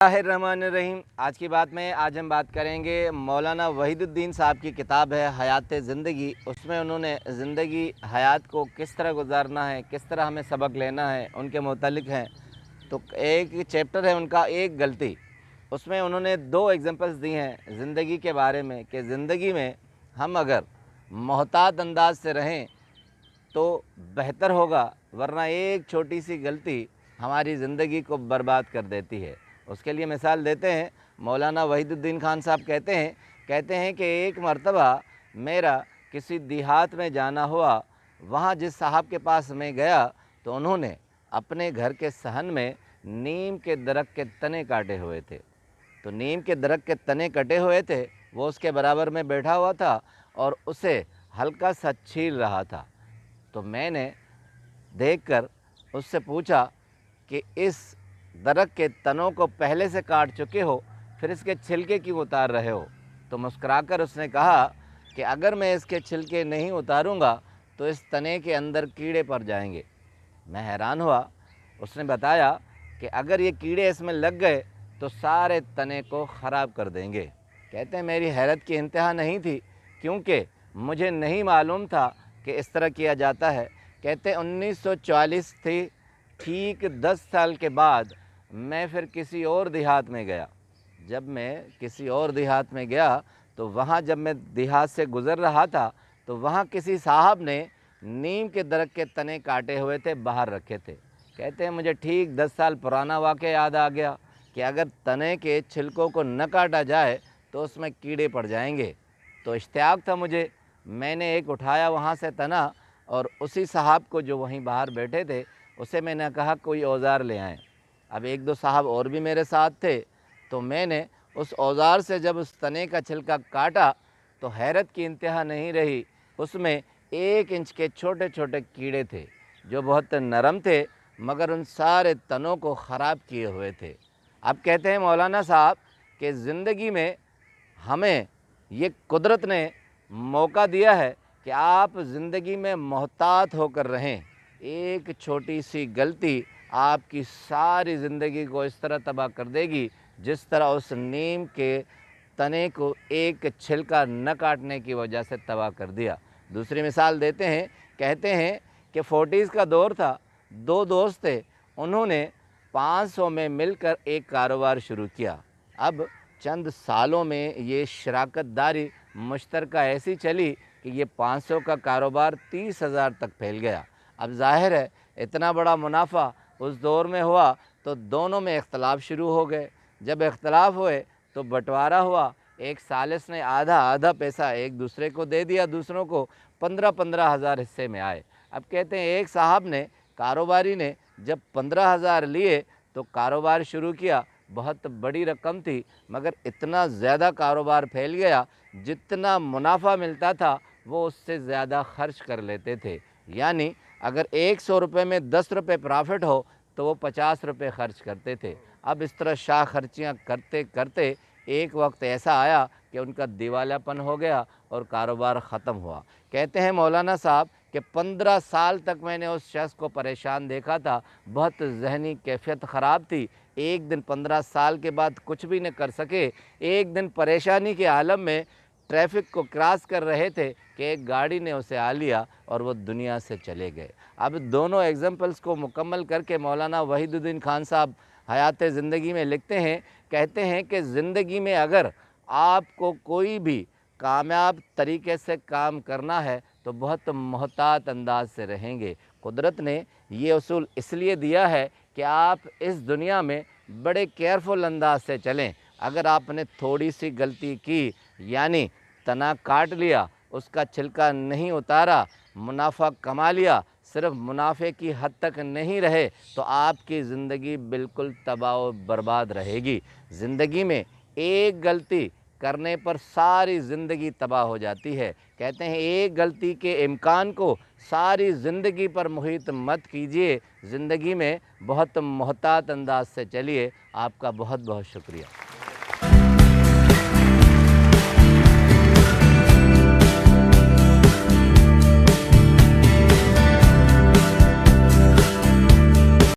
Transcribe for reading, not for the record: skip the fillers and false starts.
बिस्मिल्लाहिर्रहमानिर्रहीम। आज की बात में आज हम बात करेंगे मौलाना वहीदुद्दीन साहब की किताब है हयात ज़िंदगी। उसमें उन्होंने ज़िंदगी हयात को किस तरह गुजारना है, किस तरह हमें सबक लेना है, उनके मुतल्लिक़ हैं। तो एक चैप्टर है उनका एक गलती, उसमें उन्होंने 2 एग्जांपल्स दी हैं ज़िंदगी के बारे में कि ज़िंदगी में हम अगर मोहतात अंदाज से रहें तो बेहतर होगा, वरना एक छोटी सी गलती हमारी ज़िंदगी को बर्बाद कर देती है। उसके लिए मिसाल देते हैं, मौलाना वहीदुद्दीन खान साहब कहते हैं कि एक मर्तबा मेरा किसी देहात में जाना हुआ। वहाँ जिस साहब के पास मैं गया तो उन्होंने अपने घर के सहन में नीम के दरख्त के तने काटे हुए थे। तो नीम के दरख्त के तने कटे हुए थे, वो उसके बराबर में बैठा हुआ था और उसे हल्का सा छील रहा था। तो मैंने देखकर उससे पूछा कि इस दरख्त के तनों को पहले से काट चुके हो, फिर इसके छिलके क्यों उतार रहे हो? तो मुस्कुराकर उसने कहा कि अगर मैं इसके छिलके नहीं उतारूंगा तो इस तने के अंदर कीड़े पड़ जाएंगे। मैं हैरान हुआ। उसने बताया कि अगर ये कीड़े इसमें लग गए तो सारे तने को ख़राब कर देंगे। कहते हैं मेरी हैरत की इंतहा नहीं थी, क्योंकि मुझे नहीं मालूम था कि इस तरह किया जाता है। कहते हैं 1944 थी, ठीक 10 साल के बाद मैं फिर किसी और देहात में गया। जब मैं किसी और देहात में गया तो वहाँ जब मैं देहात से गुज़र रहा था तो वहाँ किसी साहब ने नीम के दरख्त के तने काटे हुए थे, बाहर रखे थे। कहते हैं मुझे ठीक 10 साल पुराना वाक़या याद आ गया कि अगर तने के छिलकों को न काटा जाए तो उसमें कीड़े पड़ जाएंगे। तो इश्तियाक था मुझे, मैंने एक उठाया वहाँ से तना और उसी साहब को जो वहीं बाहर बैठे थे उसे मैंने कहा कोई औज़ार ले आएँ। अब 1-2 साहब और भी मेरे साथ थे। तो मैंने उस औज़ार से जब उस तने का छिलका काटा तो हैरत की इंतहा नहीं रही। उसमें 1 इंच के छोटे छोटे कीड़े थे जो बहुत नरम थे, मगर उन सारे तनों को ख़राब किए हुए थे। अब कहते हैं मौलाना साहब कि ज़िंदगी में हमें ये कुदरत ने मौका दिया है कि आप ज़िंदगी में मोहतात होकर रहें। एक छोटी सी गलती आपकी सारी ज़िंदगी को इस तरह तबाह कर देगी जिस तरह उस नीम के तने को एक छिलका न काटने की वजह से तबाह कर दिया। दूसरी मिसाल देते हैं, कहते हैं कि 40s का दौर था, 2 दोस्त थे, उन्होंने 500 में मिलकर एक कारोबार शुरू किया। अब चंद सालों में ये शराकतदारी मुश्तरका ऐसी चली कि ये 500 का कारोबार 30,000 तक फैल गया। अब ज़ाहिर है इतना बड़ा मुनाफा उस दौर में हुआ तो दोनों में इख्तलाफ शुरू हो गए। जब इख्तलाफ हुए तो बंटवारा हुआ। एक सालिस ने आधा आधा पैसा एक दूसरे को दे दिया, दूसरों को 15-15 हज़ार हिस्से में आए। अब कहते हैं एक साहब ने, कारोबारी ने, जब 15,000 लिए तो कारोबार शुरू किया। बहुत बड़ी रकम थी, मगर इतना ज़्यादा कारोबार फैल गया, जितना मुनाफा मिलता था वो उससे ज़्यादा खर्च कर लेते थे। यानी अगर 100 रुपये में 10 रुपये प्रॉफिट हो तो वो 50 रुपये खर्च करते थे। अब इस तरह शाह खर्चियाँ करते करते एक वक्त ऐसा आया कि उनका दिवालियापन हो गया और कारोबार ख़त्म हुआ। कहते हैं मौलाना साहब कि 15 साल तक मैंने उस शख्स को परेशान देखा था, बहुत जहनी कैफियत ख़राब थी। एक दिन 15 साल के बाद कुछ भी न कर सके। एक दिन परेशानी के आलम में ट्रैफिक को क्रॉस कर रहे थे कि एक गाड़ी ने उसे आ लिया और वो दुनिया से चले गए। अब दोनों एग्जाम्पल्स को मुकम्मल करके मौलाना वहीदुद्दीन खान साहब हयात ज़िंदगी में लिखते हैं, कहते हैं कि ज़िंदगी में अगर आपको कोई भी कामयाब तरीके से काम करना है तो बहुत मोहतात अंदाज से रहेंगे। कुदरत ने ये उसूल इसलिए दिया है कि आप इस दुनिया में बड़े केयरफुल अंदाज से चलें। अगर आपने थोड़ी सी गलती की, यानी तना काट लिया, उसका छिलका नहीं उतारा, मुनाफा कमा लिया, सिर्फ मुनाफे की हद तक नहीं रहे, तो आपकी ज़िंदगी बिल्कुल तबाह व बर्बाद रहेगी। ज़िंदगी में एक गलती करने पर सारी ज़िंदगी तबाह हो जाती है। कहते हैं एक गलती के इम्कान को सारी ज़िंदगी पर मुहित मत कीजिए। ज़िंदगी में बहुत मोहतात अंदाज से चलिए। आपका बहुत बहुत शुक्रिया।